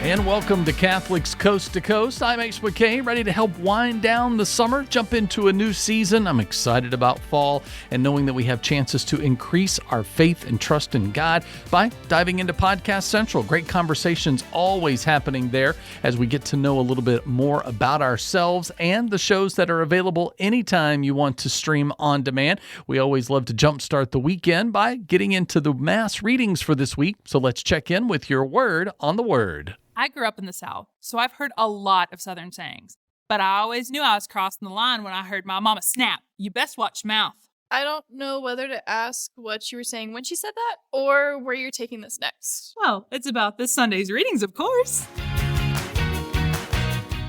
And welcome to Catholics Coast to Coast. I'm Ace McKay, ready to help wind down the summer, jump into a new season. I'm excited about fall and knowing that we have chances to increase our faith and trust in God by diving into Podcast Central. Great conversations always happening there as we get to know a little bit more about ourselves and the shows that are available anytime you want to stream on demand. We always love to jumpstart the weekend by getting into the Mass readings for this week. So let's check in with your word on the Word. I grew up in the South, so I've heard a lot of Southern sayings. But I always knew I was crossing the line when I heard my mama snap, "You best watch your mouth." I don't know whether to ask what you were saying when she said that, or where you're taking this next. Well, it's about this Sunday's readings, of course.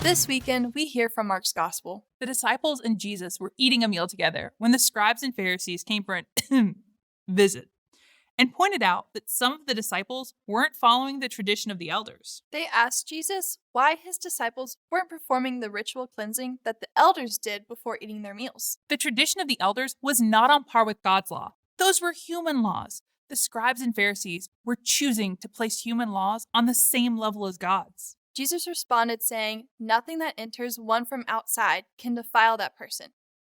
This weekend, we hear from Mark's Gospel. The disciples and Jesus were eating a meal together when the scribes and Pharisees came for an visit and pointed out that some of the disciples weren't following the tradition of the elders. They asked Jesus why his disciples weren't performing the ritual cleansing that the elders did before eating their meals. The tradition of the elders was not on par with God's law. Those were human laws. The scribes and Pharisees were choosing to place human laws on the same level as God's. Jesus responded saying, "Nothing that enters one from outside can defile that person,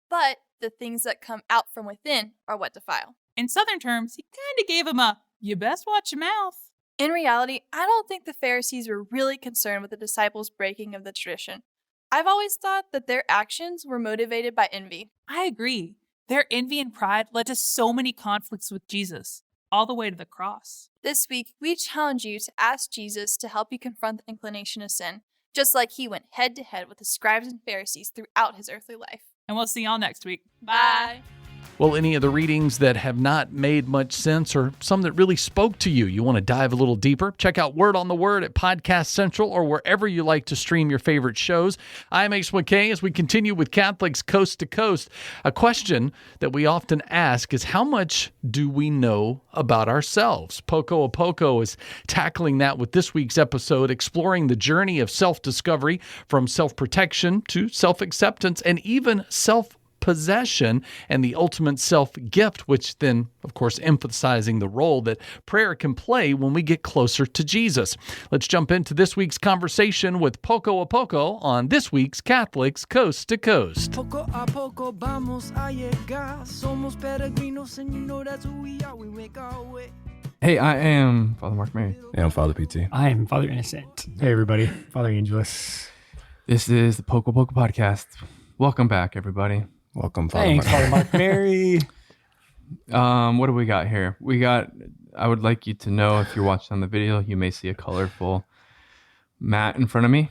but the things that come out from within are what defile." In Southern terms, he kind of gave him a, "You best watch your mouth." In reality, I don't think the Pharisees were really concerned with the disciples' breaking of the tradition. I've always thought that their actions were motivated by envy. I agree. Their envy and pride led to so many conflicts with Jesus, all the way to the cross. This week, we challenge you to ask Jesus to help you confront the inclination of sin, just like he went head to head with the scribes and Pharisees throughout his earthly life. And we'll see y'all next week. Bye. Well, any of the readings that have not made much sense or some that really spoke to you, you want to dive a little deeper, check out Word on the Word at Podcast Central or wherever you like to stream your favorite shows. I'm Ace McKay as we continue with Catholics Coast to Coast. A question that we often ask is, how much do we know about ourselves? Poco A Poco is tackling that with this week's episode, exploring the journey of self-discovery from self-protection to self-acceptance and even self-possession and the ultimate self-gift, which then, of course, emphasizing the role that prayer can play when we get closer to Jesus. Let's jump into this week's conversation with Poco A Poco on this week's Catholics Coast to Coast. Poco a poco vamos a llegar. Somos peregrinos and you know that's who we are. We make our way. Hey, I am Father Mark Mary. Hey, I'm Father PT. I am Father Innocent. Hey everybody, Father Angelus. This is the Poco Poco podcast. Welcome back, everybody. Welcome, Father Thanks, Mark. Father Mark Mary. What do we got here? I would like you to know, if you're watching on the video, you may see a colorful mat in front of me.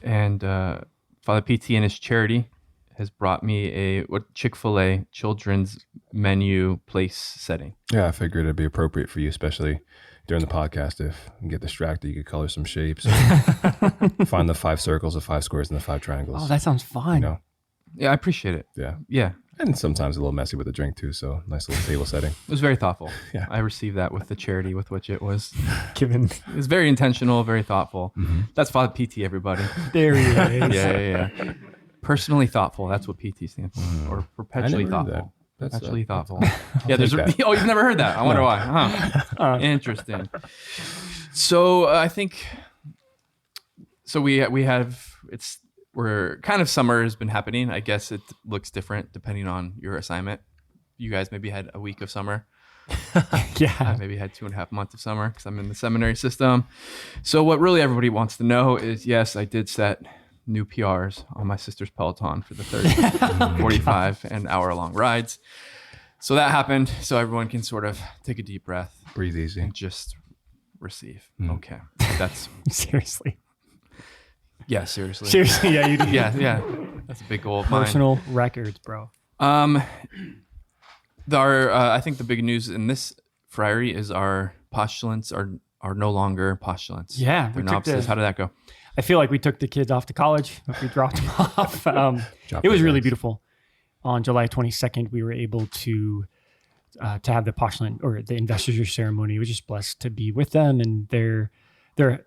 And Father PT and his charity has brought me a Chick-fil-A children's menu place setting. Yeah, I figured it'd be appropriate for you, especially during the podcast. If you get distracted, you could color some shapes. Find the 5 circles, the 5 squares, and the 5 triangles. Oh, that sounds fun. You know? Yeah, I appreciate it. Yeah. And sometimes a little messy with the drink too, so nice little table setting. It was very thoughtful. Yeah. I received that with the charity with which it was. Given It was very intentional, very thoughtful. That's Father PT, everybody. there he is. Yeah. Personally thoughtful. That's what PT stands for. Or perpetually I never heard that. thoughtful. That's, Perpetually thoughtful. take that. Oh, you've never heard that? I wonder No. why. Huh? Interesting. So I think. So we have we're kind of summer has been happening. I guess it looks different depending on your assignment. You guys maybe had a week of summer. I Yeah. maybe had 2.5 months of summer because I'm in the seminary system. So what really everybody wants to know is, yes, I did set new PRs on my sister's Peloton for the 30, 45 and hour-long rides. So that happened. So everyone can sort of take a deep breath. Breathe easy. And just receive. Okay. That's, Seriously. yeah, seriously. Seriously, yeah, you do. Yeah. That's a big goal of mine. Personal records, bro. I think the big news in this friary is our postulants are no longer postulants. Yeah, They're we took novices. How did that go? I feel like we took the kids off to college. We dropped them off. It was really beautiful. On July 22nd, we were able to have the postulant or the investiture ceremony. We were just blessed to be with them, and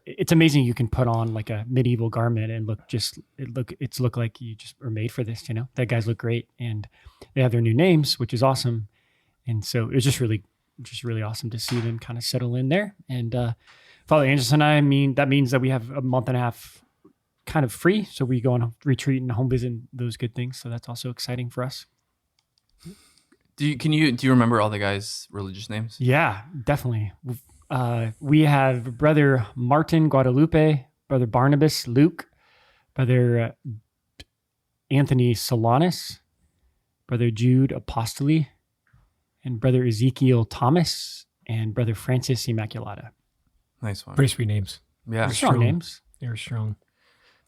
it's amazing. You can put on like a medieval garment and look like you just are made for this. You know, that guys look great, and they have their new names, which is awesome. And so it was just really awesome to see them kind of settle in there. And Father Angelus and I that means that we have a month and a half kind of free. So we go on a retreat and home visit and those good things. So that's also exciting for us. Do you remember all the guys' religious names? Yeah, definitely. We have Brother Martin Guadalupe, Brother Barnabas Luke, Brother Anthony Solanus, Brother Jude Apostoli, and Brother Ezekiel Thomas, and Brother Francis Immaculata. Nice one. Pretty sweet names. Yeah. They're strong names. They're strong.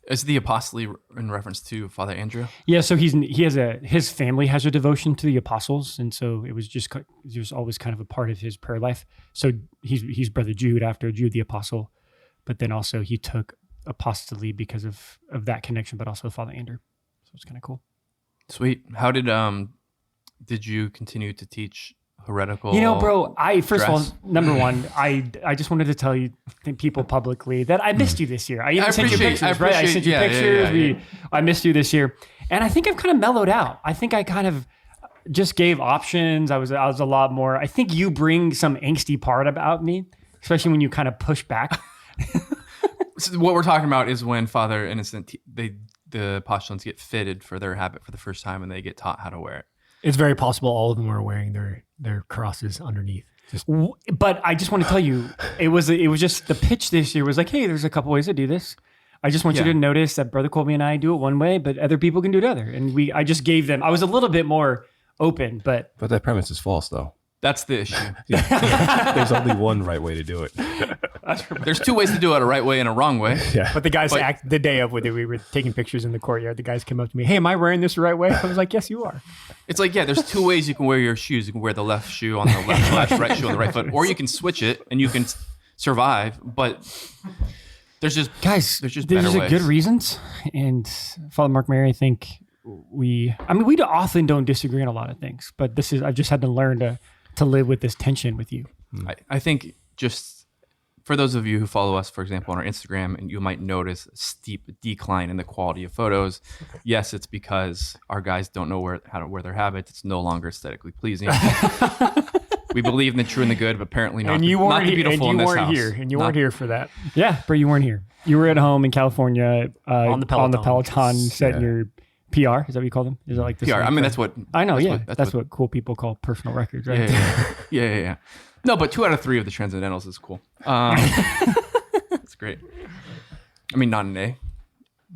Is the apostoli in reference to Father Andrew? Yeah, so his family has a devotion to the apostles, and so it was always kind of a part of his prayer life. So he's Brother Jude after Jude the Apostle, but then also he took apostoli because of that connection, but also Father Andrew. So it's kind of cool. Sweet. How did you continue to teach heretical? Bro, first of all, dress? number one, I just wanted to tell you people publicly that I missed you this year. I even sent you pictures, right? I sent you pictures. Yeah. I missed you this year, and I think I've kind of mellowed out. I think I kind of just gave options. I was a lot more. I think you bring some angsty part about me, especially when you kind of push back. So what we're talking about is when Father Innocent, the postulants get fitted for their habit for the first time, and they get taught how to wear it. It's very possible all of them were wearing their crosses underneath. But I just want to tell you, it was just the pitch this year was like, hey, there's a couple ways to do this. I just want you to notice that Brother Colby and I do it one way, but other people can do it other. And I just gave them. I was a little bit more open, but that premise is false, though. That's the issue. There's only one right way to do it. There's two ways to do it: a right way and a wrong way. Yeah. But the guys the day of when we were taking pictures in the courtyard, the guys came up to me, hey, am I wearing this the right way? I was like, yes, you are. It's like, there's two ways you can wear your shoes. You can wear the left shoe on the left foot, right shoe on the right foot, or you can switch it and you can survive. But there's just better ways. good reasons. And Father Mark Mary, I think we often don't disagree on a lot of things, but I've just had to learn to live with this tension with you. I think just for those of you who follow us, for example, on our Instagram, and you might notice a steep decline in the quality of photos. Yes, it's because our guys don't know how to wear their habits. It's no longer aesthetically pleasing. We believe in the true and the good, but apparently not, not the beautiful in this house. And you weren't here for that. Yeah, but you weren't here. You were at home in California on the Peloton setting your PR. Is that what you call them? Is it like this? PR. I mean, that's what I know. That's what cool people call personal records, right? Yeah. No, but 2 out of 3 of the Transcendentals is cool. It's great. I mean, not an A.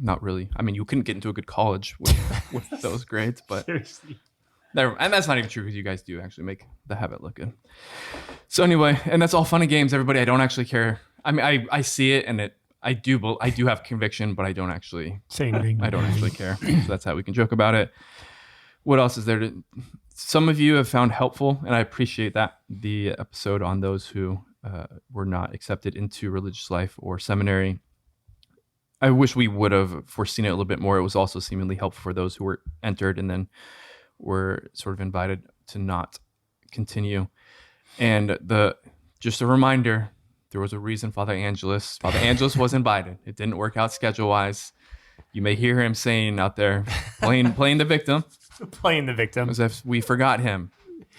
Not really. I mean, you couldn't get into a good college with those grades, but seriously. And that's not even true because you guys do actually make the habit look good. So anyway, and that's all fun and games, everybody. I don't actually care. I mean, I see it and I do have conviction, but I don't actually say anything. I don't actually care. So that's how we can joke about it. What else is there some of you have found helpful, and I appreciate that, the episode on those who were not accepted into religious life or seminary. I wish we would have foreseen it a little bit more. It was also seemingly helpful for those who were entered and then were sort of invited to not continue. And just a reminder, there was a reason Father Angelus was invited. It didn't work out schedule-wise. You may hear him saying out there, playing the victim. Playing the victim. As if we forgot him.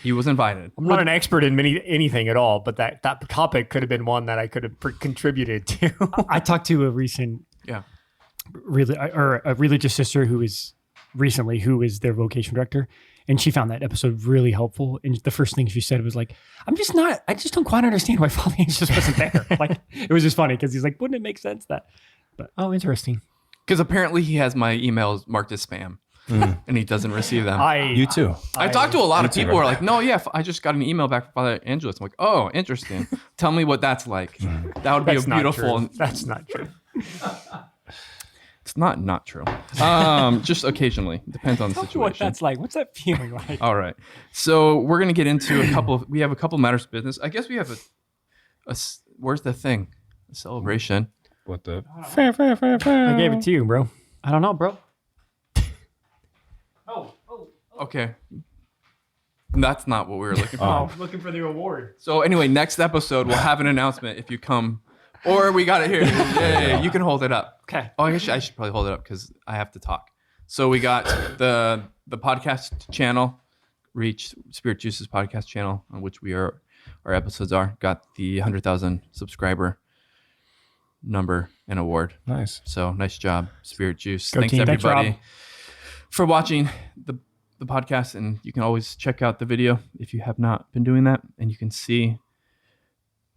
He was invited. I'm not an expert in anything at all, but that topic could have been one that I could have contributed to. I talked to a recent, a religious sister who is their vocation director, and she found that episode really helpful. And the first thing she said was like, I just don't quite understand why Father Angelus wasn't there. Like, it was just funny because he's like, wouldn't it make sense that? But interesting. Because apparently he has my emails marked as spam. And he doesn't receive them. You too. I talked to a lot of people who are like, no, I just got an email back from Father Angelus. I'm like, oh, interesting. Tell me what that's like. That would be beautiful. That's not true. It's not true. Just occasionally. Depends on the situation. What that's like. What's that feeling like? All right. So we're going to get into we have a couple matters of business. I guess we have where's the thing? A celebration. What the? I gave it to you, bro. I don't know, bro. Okay. That's not what we were looking for. Looking for the award. So anyway, next episode we'll have an announcement if you come, or we got it here. Yeah, you can hold it up. Okay. Oh, I should probably hold it up because I have to talk. So we got the podcast channel, Reach Spirit Juice's podcast channel, on which our episodes are. Got the 100,000 subscriber number and award. Nice. So nice job, Spirit Juice. Go Thanks team. Thanks, everybody Rob. for watching the podcast, and you can always check out the video if you have not been doing that, and you can see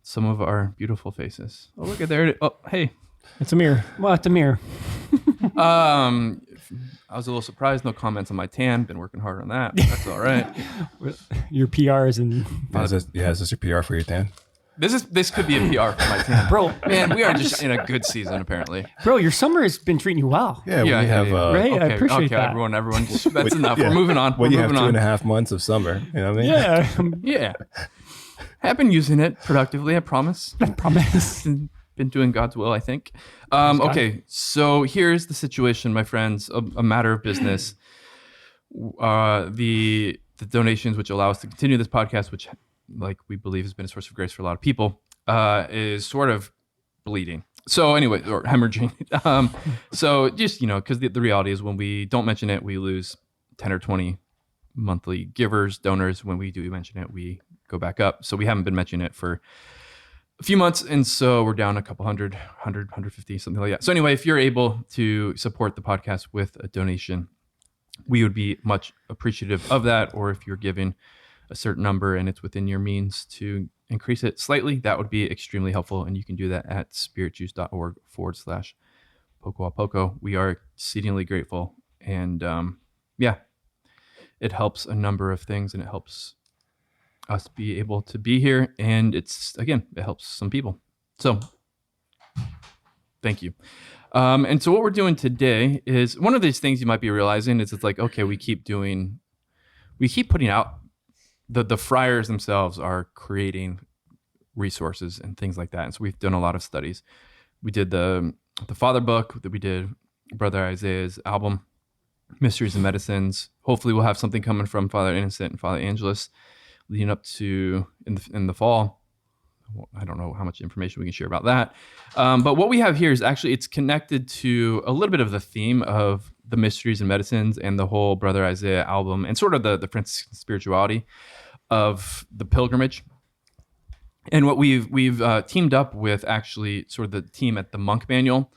some of our beautiful faces. Oh, look at there. Oh, hey. It's a mirror. Well, it's a mirror. I was a little surprised. No comments on my tan. Been working hard on that. That's all right. Your PRs and Is this your PR for your tan? This could be a PR for my tan, bro. Man, we are just in a good season apparently. Bro, your summer has been treating you well. Yeah, we have. Right? I appreciate that. Everyone. That's enough. Yeah. We're moving on. Well, you We're have moving 2.5 months of summer. You know what I mean? Yeah. Yeah. I've been using it productively, I promise. I promise. Been doing God's will, I think. Okay, so here's the situation, my friends. A matter of business. The donations which allow us to continue this podcast, which like we believe has been a source of grace for a lot of people, is sort of bleeding. So anyway, or hemorrhaging. So just, because the reality is when we don't mention it, we lose 10 or 20 monthly givers, donors. When we do mention it, we go back up. So we haven't been mentioning it for a few months, and so we're down a couple 100, 150, something like that. So anyway, if you're able to support the podcast with a donation, we would be much appreciative of that. Or if you're giving a certain number and it's within your means to increase it slightly, that would be extremely helpful. And you can do that at spiritjuice.org/Poco A Poco. We are exceedingly grateful. And it helps a number of things, and it helps us be able to be here. And it helps some people. So thank you. And so what we're doing today is one of these things you might be realizing is it's like, okay, we keep putting out the friars themselves are creating resources and things like that. And so we've done a lot of studies. We did the Father book, that we did Brother Isaiah's album, Mysteries and Medicines. Hopefully we'll have something coming from Father Innocent and Father Angelus leading up to in the fall. I don't know how much information we can share about that. But what we have here is actually, it's connected to a little bit of the theme of the Mysteries and Medicines and the whole Brother Isaiah album, and sort of the Franciscan spirituality of the pilgrimage. And what we've teamed up with, actually sort of the team at the Monk Manual,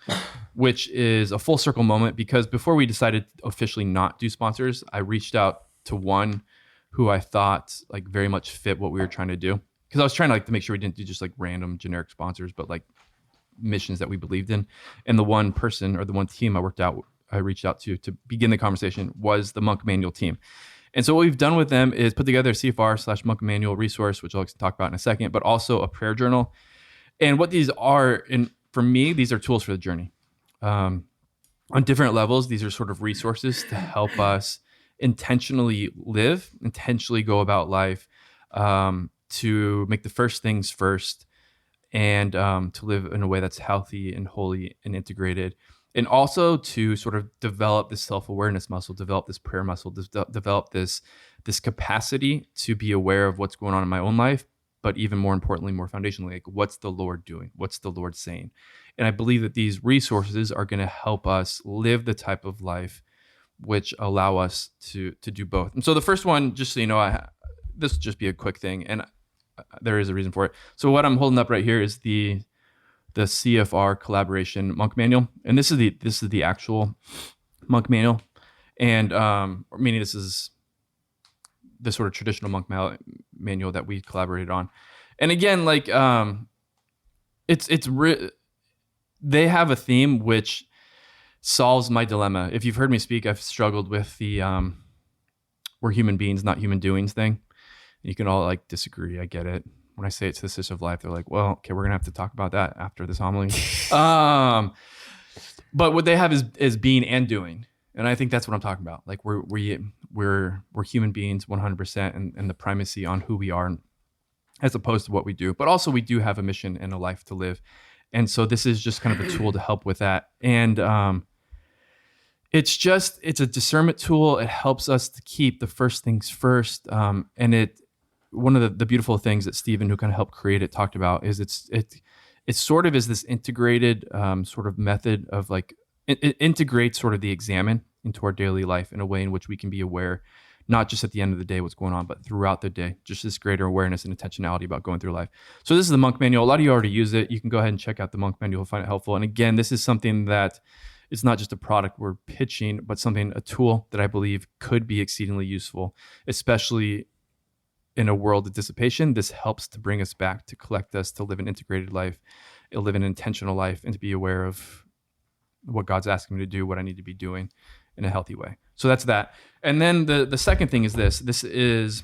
which is a full circle moment, because before we decided to officially not do sponsors, I reached out to one who I thought like very much fit what we were trying to do. Because I was trying to make sure we didn't do just like random generic sponsors, but like missions that we believed in. And the one person or the one team I reached out to begin the conversation was the Monk Manual team. And so what we've done with them is put together a CFR/Monk Manual resource, which I'll talk about in a second, but also a prayer journal. And what these are, and for me, these are tools for the journey. On different levels, these are sort of resources to help us intentionally live, intentionally go about life, to make the first things first, and to live in a way that's healthy and holy and integrated. And also to sort of develop this self-awareness muscle, develop this prayer muscle, develop this capacity to be aware of what's going on in my own life, but even more importantly, more foundationally, like what's the Lord doing? What's the Lord saying? And I believe that these resources are going to help us live the type of life which allow us to do both. And so the first one, just so you know, this will just be a quick thing, and there is a reason for it. So what I'm holding up right here is the CFR collaboration Monk Manual, and this is the actual Monk Manual, and meaning this is the sort of traditional Monk Manual that we collaborated on. And again, like they have a theme which solves my dilemma. If you've heard me speak, I've struggled with the we're human beings, not human doings thing. You can all like disagree. I get it. When I say it to the Sisters of Life, they're like, well, okay, we're going to have to talk about that after this homily. But what they have is being and doing. And I think that's what I'm talking about. Like we're human beings 100%, and the primacy on who we are as opposed to what we do. But also we do have a mission and a life to live. And so this is just kind of a tool to help with that. And it's a discernment tool. It helps us to keep the first things first. And one of the beautiful things that Stephen, who kind of helped create it, talked about is it sort of is this integrated sort of method of like it integrates sort of the examine into our daily life in a way in which we can be aware not just at the end of the day what's going on, but throughout the day, just this greater awareness and intentionality about going through life. So this is the Monk Manual. A lot of you already use it. You can go ahead and check out the Monk Manual. You'll find it helpful. And again, this is something that it's not just a product we're pitching, but a tool that I believe could be exceedingly useful, especially in a world of dissipation. This helps to bring us back, to collect us, to live an integrated life, to live an intentional life, and to be aware of what God's asking me to do, what I need to be doing in a healthy way. So that's that. And then the second thing is this. It's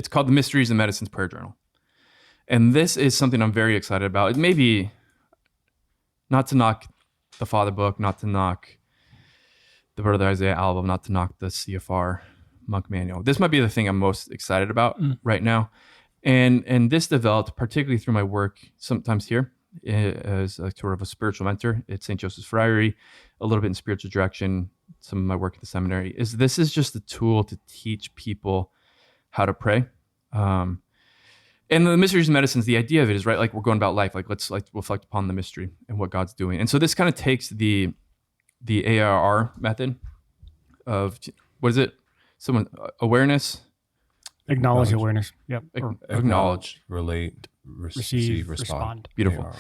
called the Mysteries and Medicines Prayer Journal. And this is something I'm very excited about. It may be not to knock the Father book, not to knock the Brother Isaiah album, not to knock the CFR Monk Manual. This might be the thing I'm most excited about right now. And this developed particularly through my work sometimes here as a sort of a spiritual mentor at St. Joseph's Friary, a little bit in spiritual direction, some of my work at the seminary. This is just a tool to teach people how to pray. And the Mysteries and Medicines, the idea of it is, right, like we're going about life, like let's reflect upon the mystery and what God's doing. And so this kind of takes the ARR method of, what is it? Awareness, Acknowledge, awareness. Yep. Acknowledge, relate, receive, respond. Beautiful.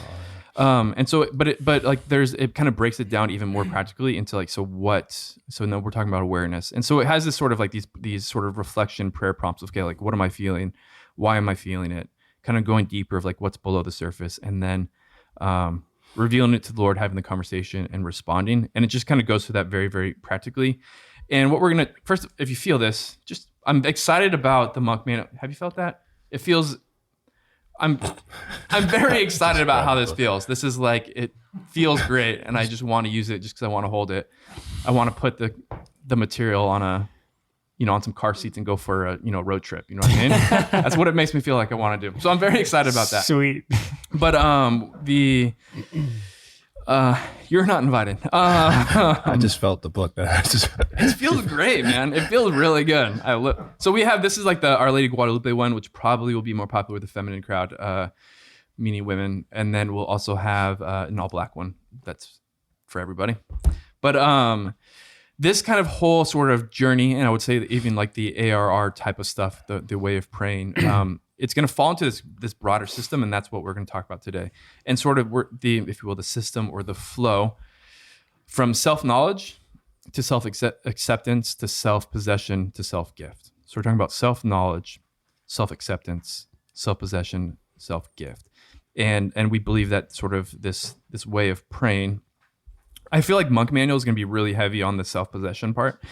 And so, but it kind of breaks it down even more practically into like, so now we're talking about awareness. And so it has this sort of like these sort of reflection prayer prompts of, okay, like, what am I feeling? Why am I feeling it? Kind of going deeper of like what's below the surface, and then revealing it to the Lord, having the conversation and responding. And it just kind of goes through that very, very practically. And what we're going to, first, if you feel this, I'm excited about the Monk Manual. Have you felt that? It feels, I'm very excited about how this feels. This is like, it feels great. And I just want to use it just because I want to hold it. I want to put the material on on some car seats and go for a, road trip. You know what I mean? That's what it makes me feel like I want to do. So I'm very excited about that. Sweet. But you're not invited. I just felt the book. It feels great, man. It feels really good. So we have, this is like the Our Lady Guadalupe one, which probably will be more popular with the feminine crowd, meaning women. And then we'll also have an all black one that's for everybody. But this kind of whole sort of journey, and I would say that even like the ARR type of stuff, the way of praying, it's going to fall into this broader system, and that's what we're going to talk about today. And sort of if you will, the system or the flow from self-knowledge to self-acceptance to self-possession to self-gift. So we're talking about self-knowledge, self-acceptance, self-possession, self-gift. And we believe that sort of this way of praying, I feel like Monk Manual is going to be really heavy on the self-possession part.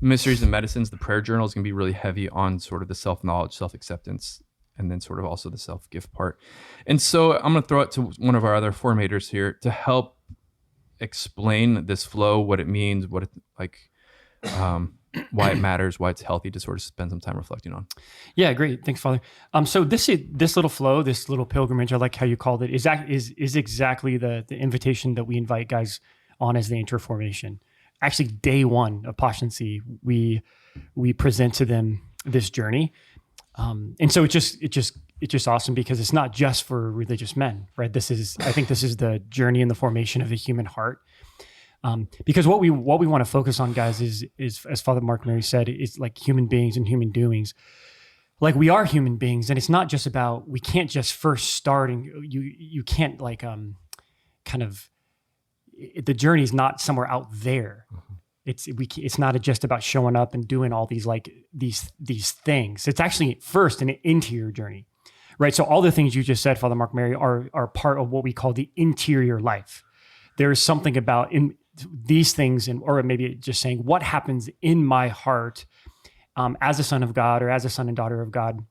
Mysteries and Medicines, the prayer journal, is going to be really heavy on sort of the self-knowledge, self-acceptance, and then sort of also the self-gift part. And so I'm going to throw it to one of our other formators here to help explain this flow, what it means, what it like, why it matters, why it's healthy to sort of spend some time reflecting on. Yeah, great. Thanks, Father. So this little flow, this little pilgrimage, I like how you called it, is exactly the invitation that we invite guys on as they enter formation. Actually, day one of Postulancy, we present to them this journey, and so it's just awesome because it's not just for religious men, right? I think this is the journey and the formation of the human heart. Because what we want to focus on, guys, is as Father Mark Mary said, it's like human beings and human doings. Like we are human beings, and it's not just about, we can't just first start and you can't like kind of. The journey is not somewhere out there. Mm-hmm. It's not just about showing up and doing all these these things. It's actually first an interior journey, right? So all the things you just said, Father Mark Mary, are part of what we call the interior life. There is something about in these things, or maybe just saying what happens in my heart as a son of God or as a son and daughter of God.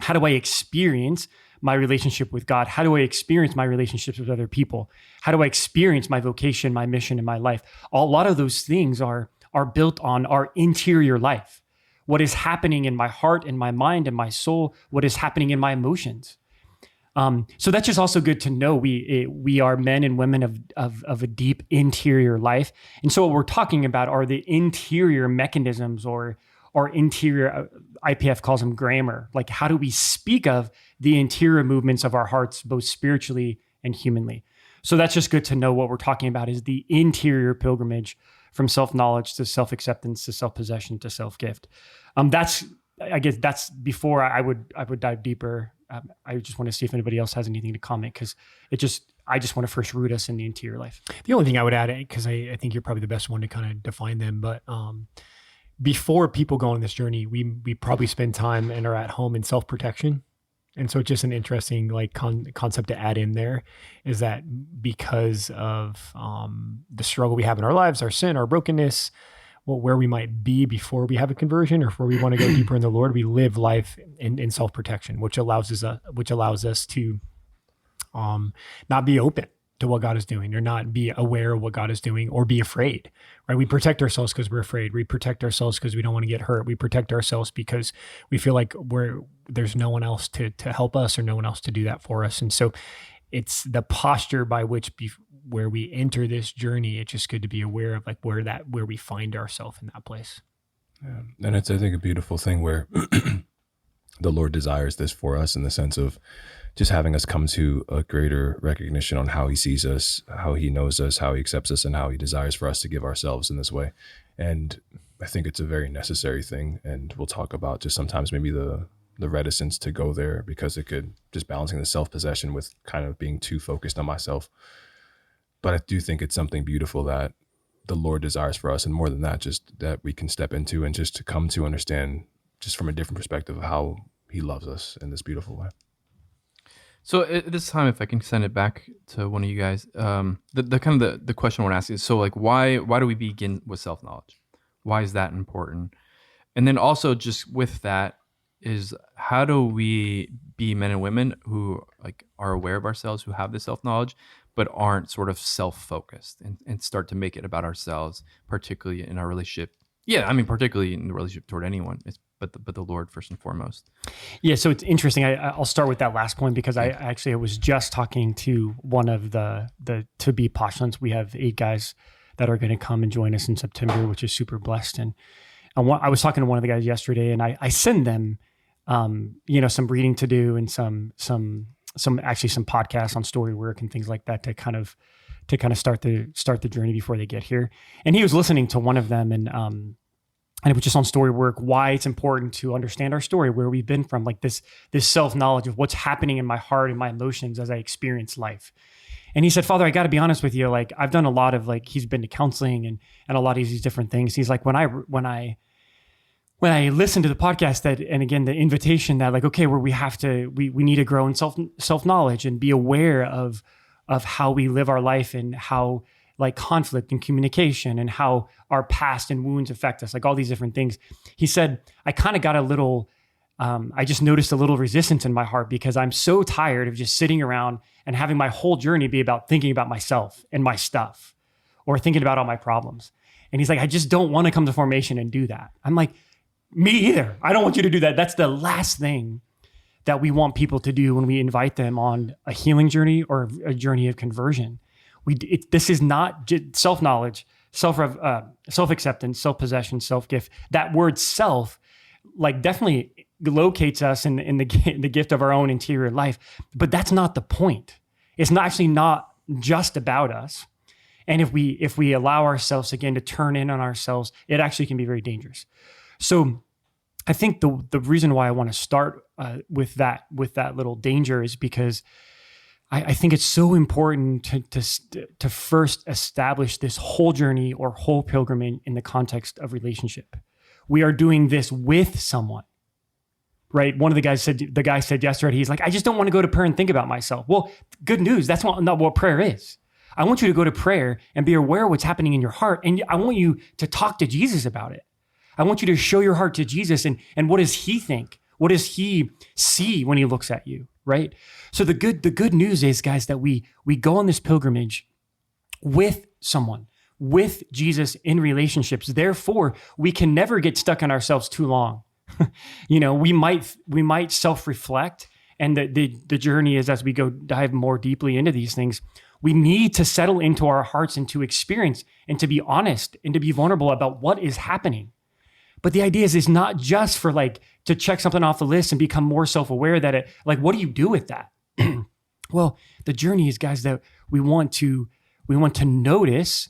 How do I experience my relationship with God? How do I experience my relationships with other people? How do I experience my vocation, my mission in my life? A lot of those things are built on our interior life. What is happening in my heart, in my mind, in my soul, what is happening in my emotions. So that's just also good to know. We are men and women of a deep interior life. And so what we're talking about are the interior mechanisms or interior, IPF calls them grammar. Like how do we speak of the interior movements of our hearts, both spiritually and humanly? So that's just good to know. What we're talking about is the interior pilgrimage from self-knowledge to self-acceptance to self-possession to self-gift. I guess that's before I would dive deeper. I just want to see if anybody else has anything to comment, because I just want to first root us in the interior life. The only thing I would add, because I think you're probably the best one to kind of define them, but before people go on this journey, we probably spend time and are at home in self-protection. And so just an interesting concept to add in there is that because of the struggle we have in our lives, our sin, our brokenness, where we might be before we have a conversion or where we want to go deeper in the Lord, we live life in self-protection, which allows us to not be open to what God is doing, or not be aware of what God is doing, or be afraid, right? We protect ourselves because we're afraid. We protect ourselves because we don't want to get hurt. We protect ourselves because we feel like there's no one else to help us, or no one else to do that for us. And so it's the posture by which where we enter this journey. It's just good to be aware of where we find ourselves in that place. Yeah. And it's, I think, a beautiful thing where the Lord desires this for us, in the sense of just having us come to a greater recognition on how he sees us, how he knows us, how he accepts us, and how he desires for us to give ourselves in this way. And I think it's a very necessary thing. And we'll talk about just sometimes maybe the reticence to go there, because it could just balancing the self-possession with kind of being too focused on myself. But I do think it's something beautiful that the Lord desires for us. And more than that, just that we can step into and just to come to understand just from a different perspective of how he loves us in this beautiful way. So at this time, if I can send it back to one of you guys, the question I want to ask is, so like, why do we begin with self-knowledge? Why is that important? And then also just with that is, how do we be men and women who like are aware of ourselves, who have this self-knowledge, but aren't sort of self-focused and start to make it about ourselves, particularly in our relationship? Yeah, I mean, particularly in the relationship toward anyone, but the Lord first and foremost. Yeah, so it's interesting. I'll start with that last point, because I was just talking to one of the to-be postulants. We have 8 guys that are going to come and join us in September, which is super blessed. And I was talking to one of the guys yesterday, and I send them, some reading to do, and some podcasts on story work and things like that to kind of start the journey before they get here. And he was listening to one of them, and it was just on story work, why it's important to understand our story, where we've been from, like this self-knowledge of what's happening in my heart and my emotions as I experience life. And he said, Father, I got to be honest with you. Like, I've done a lot of, like, he's been to counseling and a lot of these different things. He's like, when I listen to the podcast, and again, the invitation that, like, okay, where we need to grow in self-knowledge and be aware of how we live our life, and how, like, conflict and communication, and how our past and wounds affect us, like all these different things. He said, I kind of got I just noticed a little resistance in my heart, because I'm so tired of just sitting around and having my whole journey be about thinking about myself and my stuff, or thinking about all my problems. And he's like, I just don't want to come to formation and do that. I'm like, me either. I don't want you to do that. That's the last thing that we want people to do when we invite them on a healing journey or a journey of conversion. This is not self-knowledge, self-acceptance, self-possession, self-gift. That word self, like, definitely locates us in the gift of our own interior life, but that's not the point. It's not just about us. And if we allow ourselves again to turn in on ourselves, it actually can be very dangerous. So I think the reason why I want to start with that little danger is because I think it's so important to first establish this whole journey or whole pilgrimage in the context of relationship. We are doing this with someone, right? One of the guys said yesterday, he's like, I just don't want to go to prayer and think about myself. Well, good news. That's not what prayer is. I want you to go to prayer and be aware of what's happening in your heart. And I want you to talk to Jesus about it. I want you to show your heart to Jesus, and what does he think? What does he see when he looks at you, right? So the good news is, guys, that we go on this pilgrimage with someone, with Jesus, in relationships. Therefore, we can never get stuck on ourselves too long. We might self-reflect, and the journey is, as we go dive more deeply into these things, we need to settle into our hearts and to experience and to be honest and to be vulnerable about what is happening. But the idea is not just for, like, to check something off the list and become more self-aware that what do you do with that? Well, the journey is, guys, that we want to notice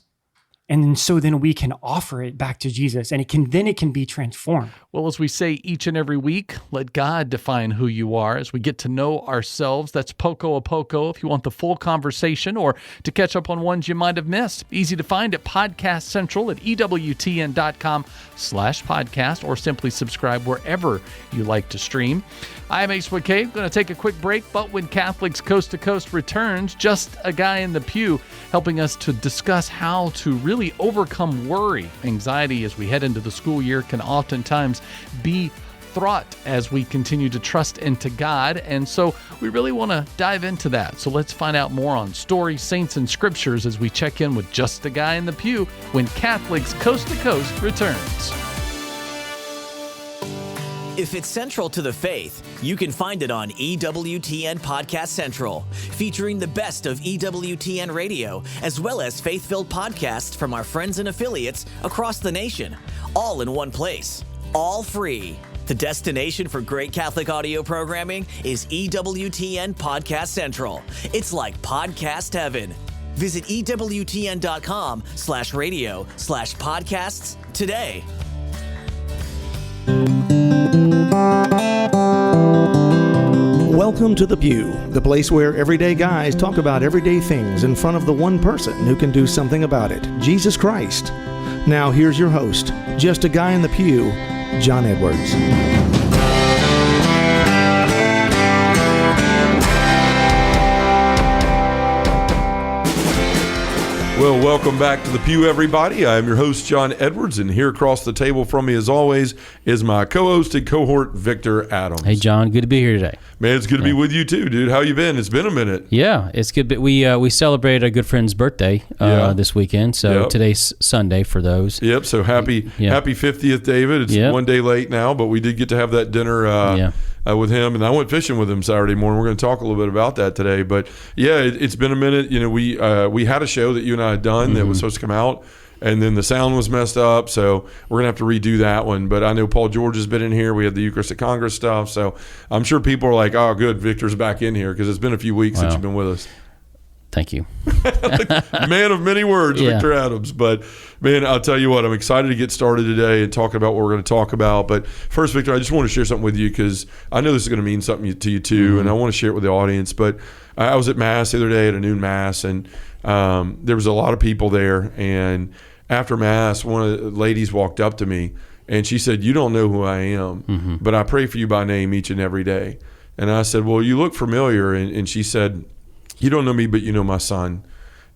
And so then we can offer it back to Jesus, and it can be transformed. Well, as we say each and every week, let God define who you are as we get to know ourselves. That's Poco A Poco. If you want the full conversation or to catch up on ones you might have missed, easy to find at Podcast Central at EWTN.com/podcast, or simply subscribe wherever you like to stream. I'm Ace McKay. Going to take a quick break, but when Catholics Coast to Coast returns, just a guy in the pew helping us to discuss how to really overcome worry. Anxiety as we head into the school year can oftentimes be fraught as we continue to trust into God, and so we really want to dive into that. So let's find out more on stories, saints, and scriptures as we check in with just a guy in the pew when Catholics Coast to Coast returns. If it's central to the faith, you can find it on EWTN Podcast Central, featuring the best of EWTN radio, as well as faith-filled podcasts from our friends and affiliates across the nation, all in one place, all free. The destination for great Catholic audio programming is EWTN Podcast Central. It's like podcast heaven. Visit EWTN.com/radio/podcasts today. Welcome to The Pew, the place where everyday guys talk about everyday things in front of the one person who can do something about it, Jesus Christ. Now here's your host, just a guy in the pew, John Edwards. Well, welcome back to The Pew, everybody. I'm your host, John Edwards, and here across the table from me, as always, is my co-host and cohort, Victor Adams. Hey, John. Good to be here today. Man, it's good to be with you, too, dude. How you been? It's been a minute. Yeah, it's good. But we celebrated a good friend's birthday this weekend, so today's Sunday for those. Yep, so happy 50th, David. It's one day late now, but we did get to have that dinner with him, and I went fishing with him Saturday morning. We're going to talk a little bit about that today, but yeah, it's been a minute. You know, we had a show that you and I had done that was supposed to come out, and then the sound was messed up, so we're going to have to redo that one. But I know Paul George has been in here. We had the Eucharistic Congress stuff, so I'm sure people are like, oh, good, Victor's back in here, because it's been a few weeks since you've been with us. Thank you. Man of many words, Victor Adams. But, man, I'll tell you what, I'm excited to get started today and talking about what we're going to talk about. But first, Victor, I just want to share something with you because I know this is going to mean something to you too, and I want to share it with the audience. But I was at Mass the other day, at a noon Mass, and there was a lot of people there. And after Mass, one of the ladies walked up to me, and she said, "You don't know who I am, but I pray for you by name each and every day." And I said, "Well, you look familiar." And she said, "You don't know me, but you know my son."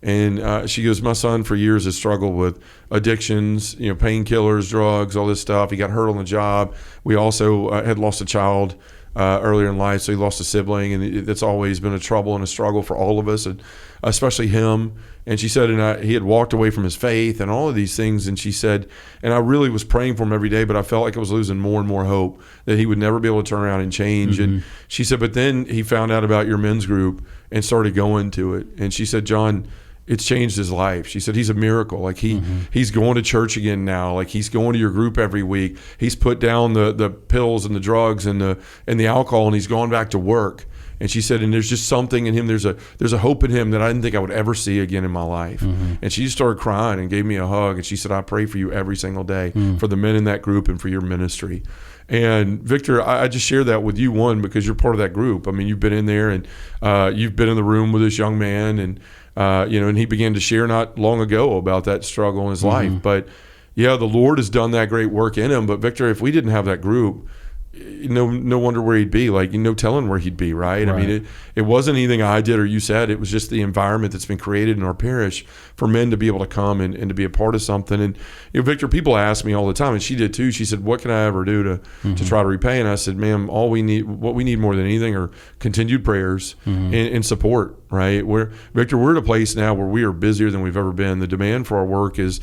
And she goes, "My son for years has struggled with addictions, painkillers, drugs, all this stuff. He got hurt on the job. We also had lost a child earlier in life, so he lost a sibling, and that's always been a trouble and a struggle for all of us, and especially him." And she said, he had walked away from his faith and all of these things. And she said, and I really was praying for him every day, but I felt like I was losing more and more hope that he would never be able to turn around and change. And she said, but then he found out about your men's group and started going to it. And she said, "John, it's changed his life." She said, "He's a miracle. Like he's going to church again now. Like he's going to your group every week. He's put down the pills and the drugs and the alcohol, and he's gone back to work." And she said, and there's just something in him. There's a hope in him that I didn't think I would ever see again in my life. And she just started crying and gave me a hug. And she said, "I pray for you every single day for the men in that group and for your ministry." And Victor, I just share that with you, one, because you're part of that group. I mean, you've been in there, and you've been in the room with this young man, and and he began to share not long ago about that struggle in his life. But yeah, the Lord has done that great work in him. But Victor, if we didn't have that group, no wonder where he'd be. Like, no telling where he'd be, right? I mean, it wasn't anything I did or you said. It was just the environment that's been created in our parish for men to be able to come and to be a part of something. And Victor, people ask me all the time, and she did too. She said, "What can I ever do to try to repay?" And I said, "Ma'am, what we need more than anything are continued prayers and support." Right? Victor, we're at a place now where we are busier than we've ever been. The demand for our work is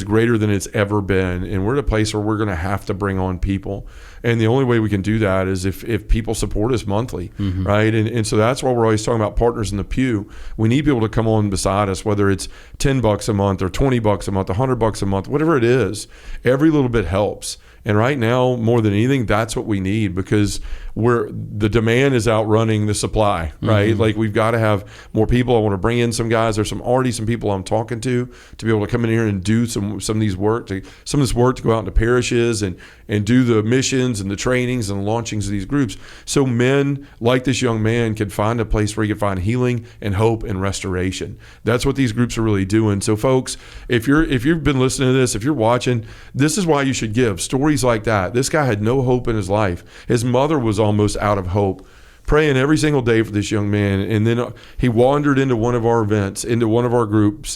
greater than it's ever been, and we're at a place where we're going to have to bring on people. And the only way we can do that is if people support us monthly, right? And so that's why we're always talking about partners in the pew. We need people to come on beside us, whether it's $10 a month or $20 a month, $100 a month, whatever it is. Every little bit helps. And right now, more than anything, that's what we need, because where the demand is outrunning the supply, right? Like we've got to have more people. I want to bring in some guys. There's already some people I'm talking to be able to come in here and do some of these some of this work to go out into parishes and do the missions and the trainings and the launchings of these groups. So men like this young man can find a place where he can find healing and hope and restoration. That's what these groups are really doing. So folks, if you've been listening to this, if you're watching, this is why you should give. Stories like that. This guy had no hope in his life. His mother was almost out of hope, praying every single day for this young man. And then he wandered into one of our events, into one of our group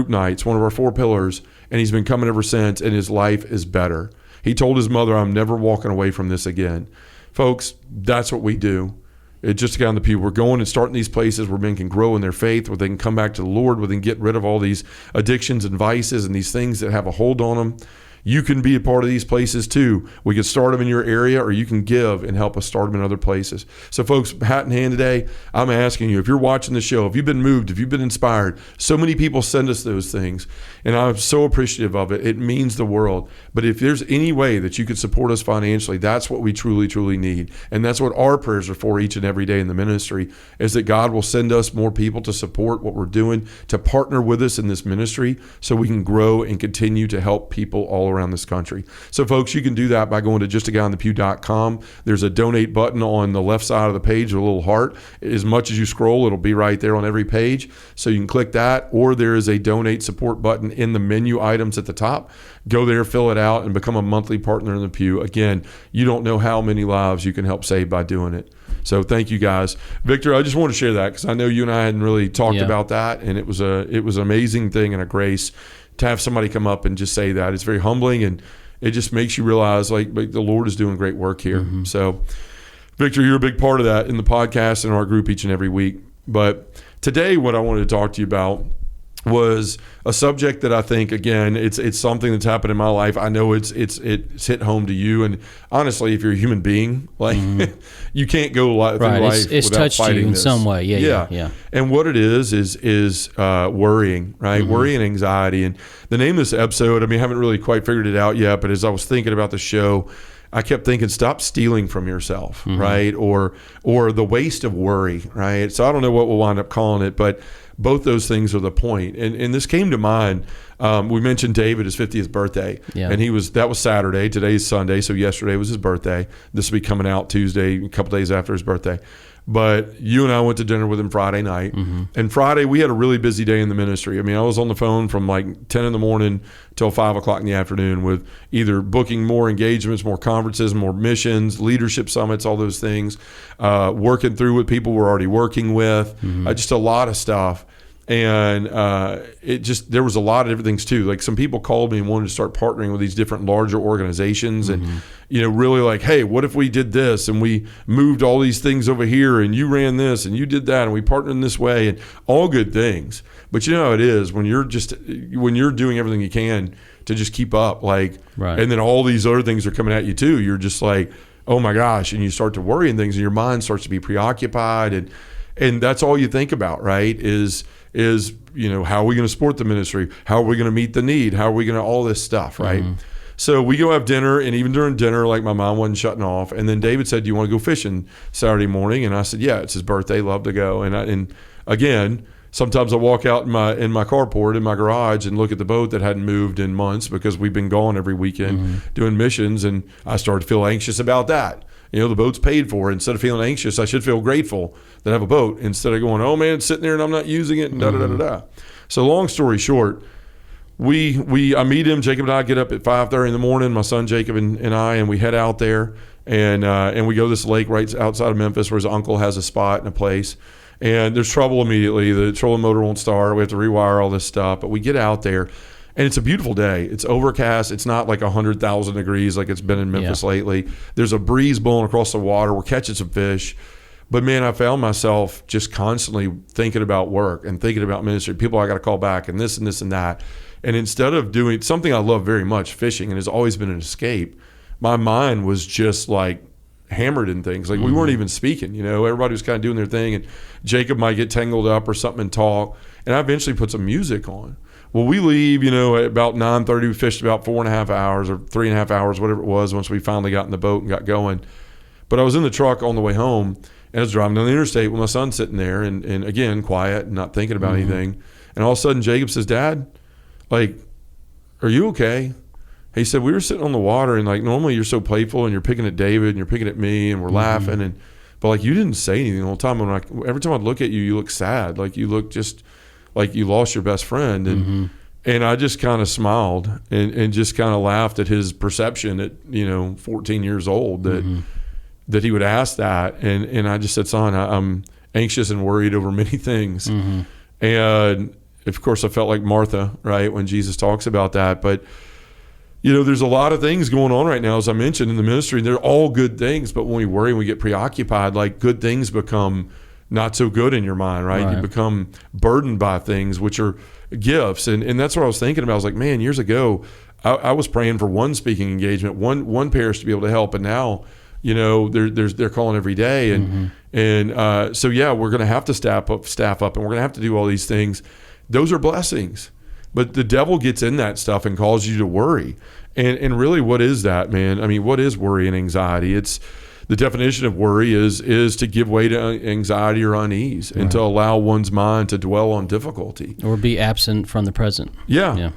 nights, one of our 4 pillars, and he's been coming ever since, and his life is better. He told his mother, I'm never walking away from this again. Folks, that's what we do. It's Just a Guy in the Pew. We're going and starting these places where men can grow in their faith, where they can come back to the Lord, where they can get rid of all these addictions and vices and these things that have a hold on them. You can be a part of these places too. We can start them in your area, or you can give and help us start them in other places. So folks, hat in hand today, I'm asking you, if you're watching the show, if you've been moved, if you've been inspired, so many people send us those things, and I'm so appreciative of it. It means the world. But if there's any way that you could support us financially, that's what we truly, truly need. And that's what our prayers are for each and every day in the ministry, is that God will send us more people to support what we're doing, to partner with us in this ministry so we can grow and continue to help people all around this country. So folks, you can do that by going to justaguyonthepew.com. There's a donate button on the left side of the page, a little heart. As much as you scroll, it'll be right there on every page. So you can click that, or there is a donate support button in the menu items at the top. Go there, fill it out, and become a monthly partner in the pew. Again, you don't know how many lives you can help save by doing it. So thank you guys. Victor, I just want to share that because I know you and I hadn't really talked about that, and it was an amazing thing and a grace to have somebody come up and just say that. It's very humbling, and it just makes you realize like the Lord is doing great work here. So Victor, you're a big part of that in the podcast and our group each and every week. But today what I wanted to talk to you about was a subject that I think, again, it's something that's happened in my life. I know it's hit home to you, and honestly, if you're a human being, like you can't go through life it's without touched fighting you in this. some way. Yeah. And what it is worrying, right? Worry and anxiety. And the name of this episode, I mean, I haven't really quite figured it out yet, but as I was thinking about the show, I kept thinking, stop stealing from yourself, right? Or the waste of worry, right? So I don't know what we'll wind up calling it, but both those things are the point. And this came to mind. We mentioned David, his 50th birthday, and that was Saturday. Today's Sunday, so yesterday was his birthday. This will be coming out Tuesday, a couple days after his birthday. But you and I went to dinner with him Friday night. And Friday, we had a really busy day in the ministry. I mean, I was on the phone from like 10 in the morning till 5 o'clock in the afternoon with either booking more engagements, more conferences, more missions, leadership summits, all those things, working through with people we're already working with, just a lot of stuff. And there was a lot of different things too. Like some people called me and wanted to start partnering with these different larger organizations and, really like, hey, what if we did this and we moved all these things over here and you ran this and you did that and we partnered in this way, and all good things. But you know how it is when you're doing everything you can to just keep up, like, and then all these other things are coming at you too. You're just like, oh my gosh. And you start to worry and things, and your mind starts to be preoccupied. And that's all you think about, right? Is how are we going to support the ministry? How are we going to meet the need? How are we going to all this stuff, right? So we go have dinner, and even during dinner, like my mom wasn't shutting off. And then David said, do you want to go fishing Saturday morning? And I said, yeah, it's his birthday. Love to go. And again, sometimes I walk out in my carport in my garage and look at the boat that hadn't moved in months because we've been gone every weekend doing missions. And I started to feel anxious about that. The boat's paid for. Instead of feeling anxious, I should feel grateful that I have a boat instead of going, oh man, it's sitting there and I'm not using it and da-da-da-da-da. So long story short, I meet him. Jacob and I get up at 5:30 in the morning, my son Jacob and I, and we head out there and we go to this lake right outside of Memphis where his uncle has a spot and a place. And there's trouble immediately. The trolling motor won't start. We have to rewire all this stuff. But we get out there. And it's a beautiful day. It's overcast. It's not like 100,000 degrees like it's been in Memphis lately. There's a breeze blowing across the water. We're catching some fish. But, man, I found myself just constantly thinking about work and thinking about ministry. People I got to call back and this and this and that. And instead of doing something I love very much, fishing, and has always been an escape, my mind was just like hammered in things. Like we weren't even speaking. Everybody was kind of doing their thing. And Jacob might get tangled up or something and talk. And I eventually put some music on. Well, we leave, at about 9:30. We fished about 4.5 hours or 3.5 hours, whatever it was, once we finally got in the boat and got going. But I was in the truck on the way home, and I was driving down the interstate with my son sitting there, and again, quiet and not thinking about anything. And all of a sudden, Jacob says, "Dad, like, are you okay?" He said, "We were sitting on the water, and like normally you're so playful, and you're picking at David, and you're picking at me, and we're laughing, but like you didn't say anything the whole time. And every time I'd look at you, you look sad, like you look just like you lost your best friend." And I just kind of smiled and just kind of laughed at his perception at 14 years old that he would ask that. And I just said, "Son, I'm anxious and worried over many things." And of course, I felt like Martha, right, when Jesus talks about that. But there's a lot of things going on right now, as I mentioned, in the ministry. They're all good things, but when we worry and we get preoccupied, like good things become not so good in your mind, right? You become burdened by things which are gifts. And that's what I was thinking about. I was like, man, years ago, I was praying for one speaking engagement, one parish to be able to help. And now, they're calling every day. And so, yeah, we're going to have to staff up, and we're going to have to do all these things. Those are blessings. But the devil gets in that stuff and causes you to worry. And really, what is that, man? I mean, what is worry and anxiety? It's the definition of worry is to give way to anxiety or unease, and to allow one's mind to dwell on difficulty. Or be absent from the present. Yeah.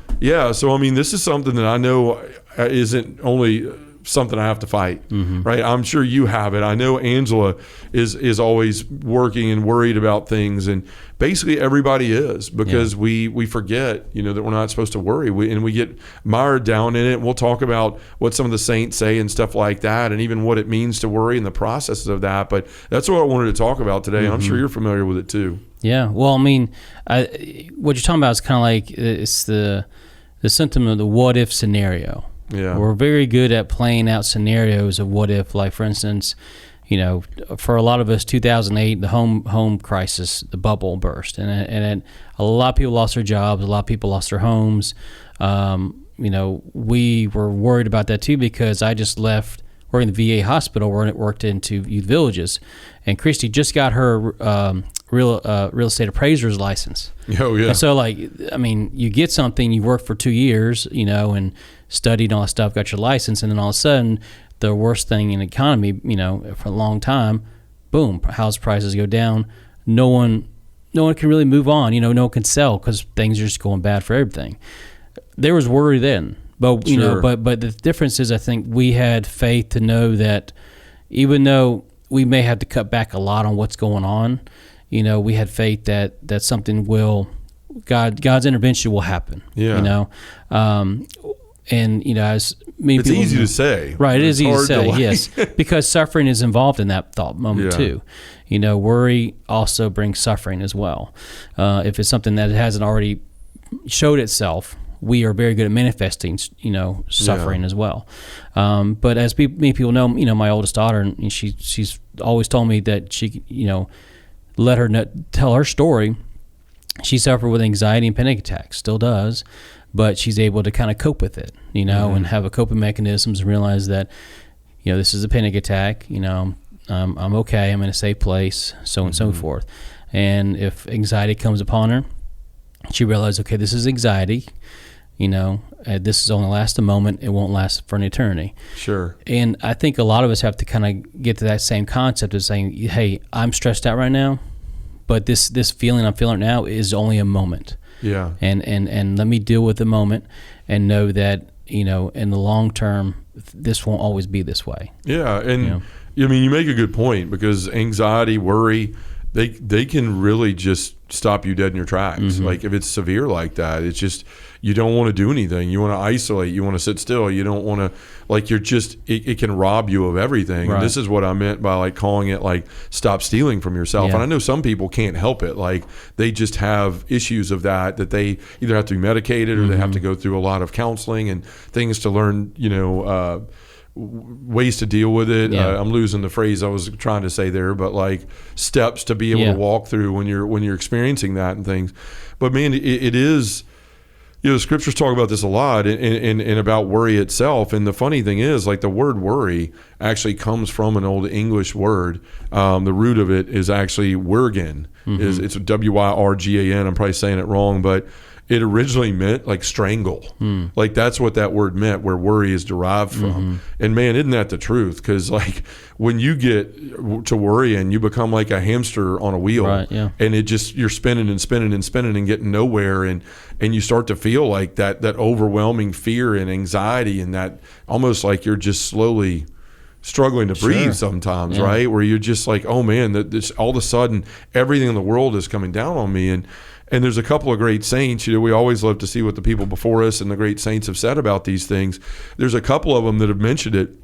So, I mean, this is something that I know isn't only something I have to fight, right? I'm sure you have it. I know Angela is always working and worried about things, and basically everybody is, because we forget, that we're not supposed to worry, and we get mired down in it. We'll talk about what some of the saints say and stuff like that, and even what it means to worry and the processes of that. But that's what I wanted to talk about today. I'm sure you're familiar with it too. Yeah. Well, I mean, what you're talking about is kind of like it's the symptom of the what if scenario. Yeah. We're very good at playing out scenarios of what if, like, for instance, for a lot of us, 2008, the home crisis, the bubble burst, and a lot of people lost their jobs, a lot of people lost their homes. We were worried about that too, because I just left working at the VA hospital, where it worked into youth villages, and Christy just got her real estate appraiser's license. Oh yeah. And so, like, I mean, you get something, you work for 2 years, and studied all that stuff, got your license, and then all of a sudden, the worst thing in the economy, for a long time, boom, house prices go down. No one can really move on. No one can sell because things are just going bad for everything. There was worry then, but but the difference is, I think we had faith to know that even though we may have to cut back a lot on what's going on, we had faith that something God's intervention will happen. Yeah. And as many it's people easy to say, right? It is easy to say, like. Yes, because suffering is involved in that thought moment too. Worry also brings suffering as well. If it's something that hasn't already showed itself, we are very good at manifesting, suffering as well. But as many people know, my oldest daughter, and she's always told me that she, let her tell her story. She suffered with anxiety and panic attacks, still does. But she's able to kind of cope with it, and have a coping mechanisms, and realize that, this is a panic attack, I'm okay, I'm in a safe place, so and so forth. And if anxiety comes upon her, she realizes, okay, this is anxiety, this is only last a moment, it won't last for an eternity. Sure. And I think a lot of us have to kind of get to that same concept of saying, hey, I'm stressed out right now, but this feeling I'm feeling right now is only a moment. Yeah. And let me deal with the moment and know that, in the long term, this won't always be this way. Yeah. And I mean, you make a good point, because anxiety, worry, they can really just stop you dead in your tracks. Like if it's severe like that, it's just, you don't want to do anything. You want to isolate. You want to sit still. You don't want to, like, you're just, it can rob you of everything. Right. And this is what I meant by like calling it like stop stealing from yourself. Yeah. And I know some people can't help it. Like they just have issues of that they either have to be medicated or they have to go through a lot of counseling and things to learn, ways to deal with it. Yeah. I'm losing the phrase I was trying to say there, but like steps to be able to walk through when you're experiencing that and things. But man, it is, scriptures talk about this a lot and about worry itself. And the funny thing is, like, the word worry actually comes from an old English word. The root of it is actually wergen, is it's Wyrgan. I'm probably saying it wrong, but it originally meant like strangle. Like that's what that word meant, where worry is derived from. And man, isn't that the truth? Because like when you get to worrying, you become like a hamster on a wheel, Right, yeah. and it just, you're spinning and spinning and spinning and getting nowhere, and you start to feel like that overwhelming fear and anxiety, and that almost like you're just slowly struggling to breathe sometimes, right? Where you're just like, oh man, this all of a sudden everything in the world is coming down on me. And there's a couple of great saints, we always love to see what the people before us and the great saints have said about these things. There's a couple of them that have mentioned it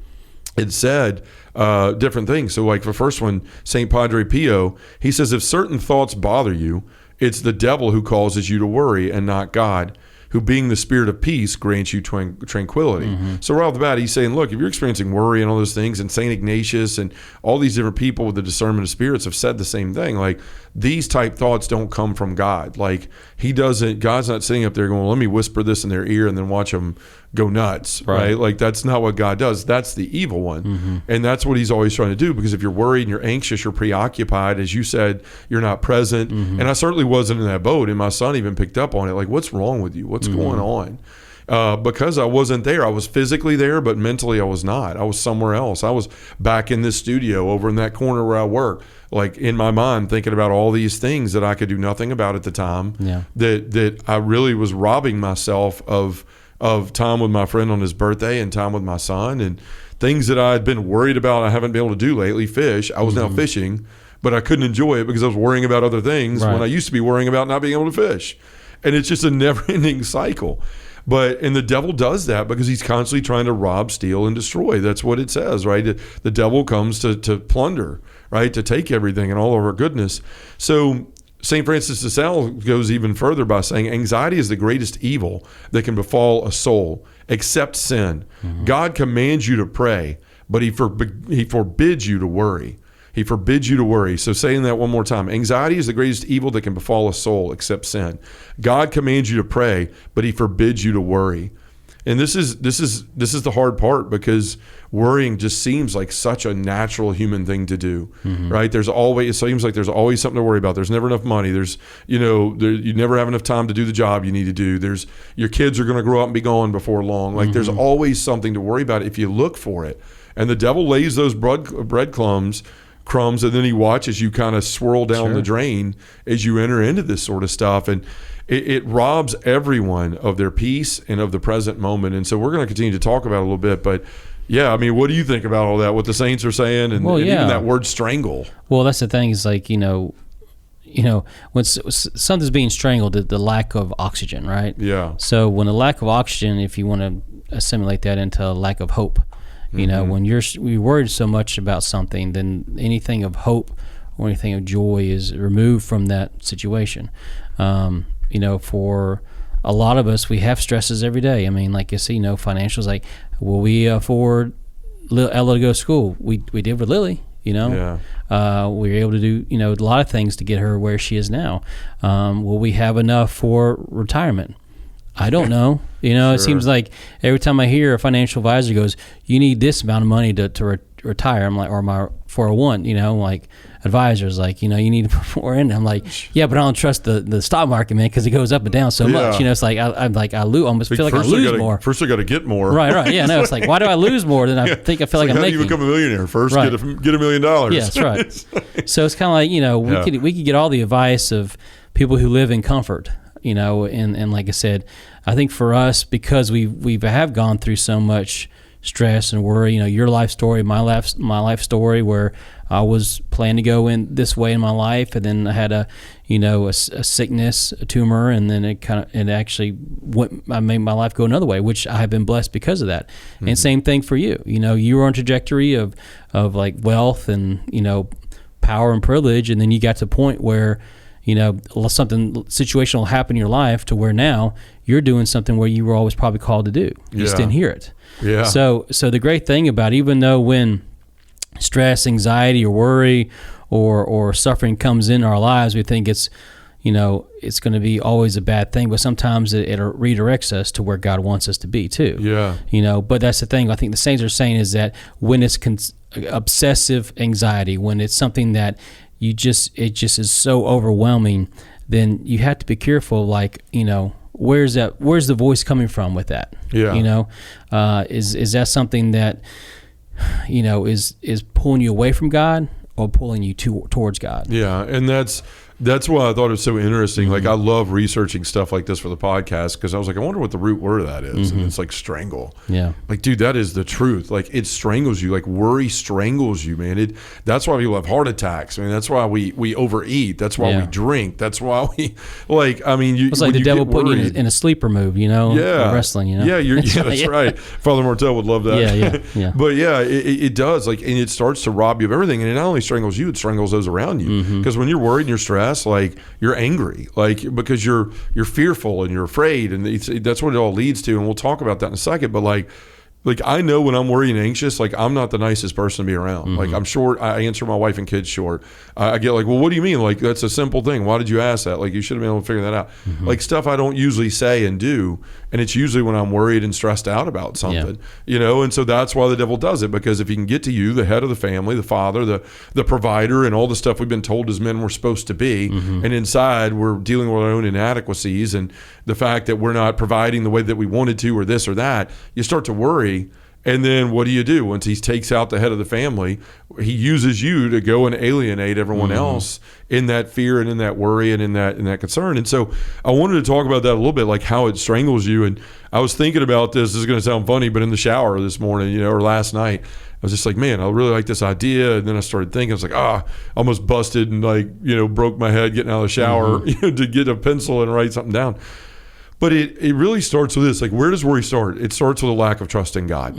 and said different things. So like the first one, St. Padre Pio, he says, if certain thoughts bother you, it's the devil who causes you to worry and not God, who being the spirit of peace grants you tranquility. So right off the bat, he's saying, look, if you're experiencing worry and all those things, and St. Ignatius and all these different people with the discernment of spirits have said the same thing. Like these type thoughts don't come from God. Like God's not sitting up there going, well, let me whisper this in their ear and then watch them go nuts, right? Like that's not what God does. That's the evil one. And that's what he's always trying to do, because if you're worried and you're anxious, you're preoccupied, as you said, you're not present. And I certainly wasn't in that boat, and my son even picked up on it. Like, what's wrong with you? What's going on? Because I wasn't there. I was physically there, but mentally I was not. I was somewhere else. I was back in this studio over in that corner where I work, like in my mind thinking about all these things that I could do nothing about at the time, that I really was robbing myself of time with my friend on his birthday and time with my son, and things that I had been worried about I haven't been able to do lately. Fish. I was now fishing, but I couldn't enjoy it because I was worrying about other things when I used to be worrying about not being able to fish. And it's just a never-ending cycle. And the devil does that because he's constantly trying to rob, steal, and destroy. That's what it says, right? The devil comes to plunder, right? To take everything and all of our goodness. So St. Francis de Sales goes even further by saying, anxiety is the greatest evil that can befall a soul, except sin. God commands you to pray, but he forbids you to worry. He forbids you to worry. So saying that one more time, anxiety is the greatest evil that can befall a soul, except sin. God commands you to pray, but he forbids you to worry. And this is the hard part, because worrying just seems like such a natural human thing to do, right? It seems like there's always something to worry about. There's never enough money. There's, you never have enough time to do the job you need to do. There's, your kids are going to grow up and be gone before long. Like there's always something to worry about if you look for it. And the devil lays those breadcrumbs, and then he watches you kind of swirl down the drain as you enter into this sort of stuff. And it robs everyone of their peace and of the present moment. And so we're going to continue to talk about it a little bit, but yeah, I mean, what do you think about all that, what the saints are saying, and even that word strangle? Well, that's the thing, is like, when something's being strangled, the lack of oxygen, right? Yeah. So when the lack of oxygen, if you want to assimilate that into a lack of hope, when you're worried so much about something, then anything of hope or anything of joy is removed from that situation. For a lot of us, we have stresses every day. I mean, like you see, financials, like, will we afford Ella to go to school? We did with Lily, we were able to do, a lot of things to get her where she is now. Will we have enough for retirement? I don't know. It seems like every time I hear a financial advisor goes, you need this amount of money to retire, I'm like, or my 401, like advisors, like, you need to put more in. I'm like, yeah, but I don't trust the stock market, man, because it goes up and down so much. It's like, I lose, almost feel like I lose more. First I got to get more. Right. Yeah, no, it's like, why do I lose more than I feel like I'm making? How do you become a millionaire? First, get $1 million. Yeah, that's right. So it's kind of like, we could get all the advice of people who live in comfort, and like I said, I think for us, because we have gone through so much stress and worry, your life story, my life story, where I was planning to go in this way in my life, and then I had a sickness, a tumor, and then it actually I made my life go another way, which I have been blessed because of that. And same thing for you. You were on a trajectory of like wealth and power and privilege, and then you got to a point where something situational happened in your life to where now you're doing something where you were always probably called to do. You just didn't hear it. Yeah. So the great thing about it, even though when stress, anxiety, or worry or suffering comes in our lives, we think it's going to be always a bad thing, but sometimes it redirects us to where God wants us to be too. Yeah. But that's the thing I think the saints are saying, is that when it's obsessive anxiety, when it's something that it just is so overwhelming, then you have to be careful, like, where's the voice coming from with that? Yeah. Is that something that, is pulling you away from God or pulling you towards God? Yeah. And that's why I thought it was so interesting. Like, I love researching stuff like this for the podcast, because I was like, I wonder what the root word of that is. And it's like strangle. Yeah. Like, dude, that is the truth. Like, it strangles you. Like, worry strangles you, man. That's why people have heart attacks. I mean, that's why we overeat. That's why we drink. That's why we, it's like the devil putting you in a sleeper move, Yeah. wrestling, Yeah, that's right. Father Martel would love that. Yeah. But yeah, it does. Like, and it starts to rob you of everything. And it not only strangles you, it strangles those around you. Because when you're worried and you're stressed, like, you're angry, like, because you're fearful and you're afraid, and that's what it all leads to. And we'll talk about that in a second. But like I know when I'm worried and anxious, like, I'm not the nicest person to be around. Like, I'm short. I answer my wife and kids short. I get like, well, what do you mean? Like, that's a simple thing. Why did you ask that? Like, you should have been able to figure that out. Like, stuff I don't usually say and do. And it's usually when I'm worried and stressed out about something, and so that's why the devil does it, because if he can get to you, the head of the family, the father, the provider, and all the stuff we've been told as men we're supposed to be, and inside we're dealing with our own inadequacies and the fact that we're not providing the way that we wanted to, or this or that, you start to worry. And then what do? Once he takes out the head of the family, he uses you to go and alienate everyone else in that fear and in that worry and in that concern. And so I wanted to talk about that a little bit, like how it strangles you. And I was thinking about this is going to sound funny, but in the shower this morning, or last night, I was just like, man, I really like this idea. And then I started thinking, I was like, almost busted and broke my head getting out of the shower to get a pencil and write something down. But it really starts with this. Like, where does worry start? It starts with a lack of trust in God.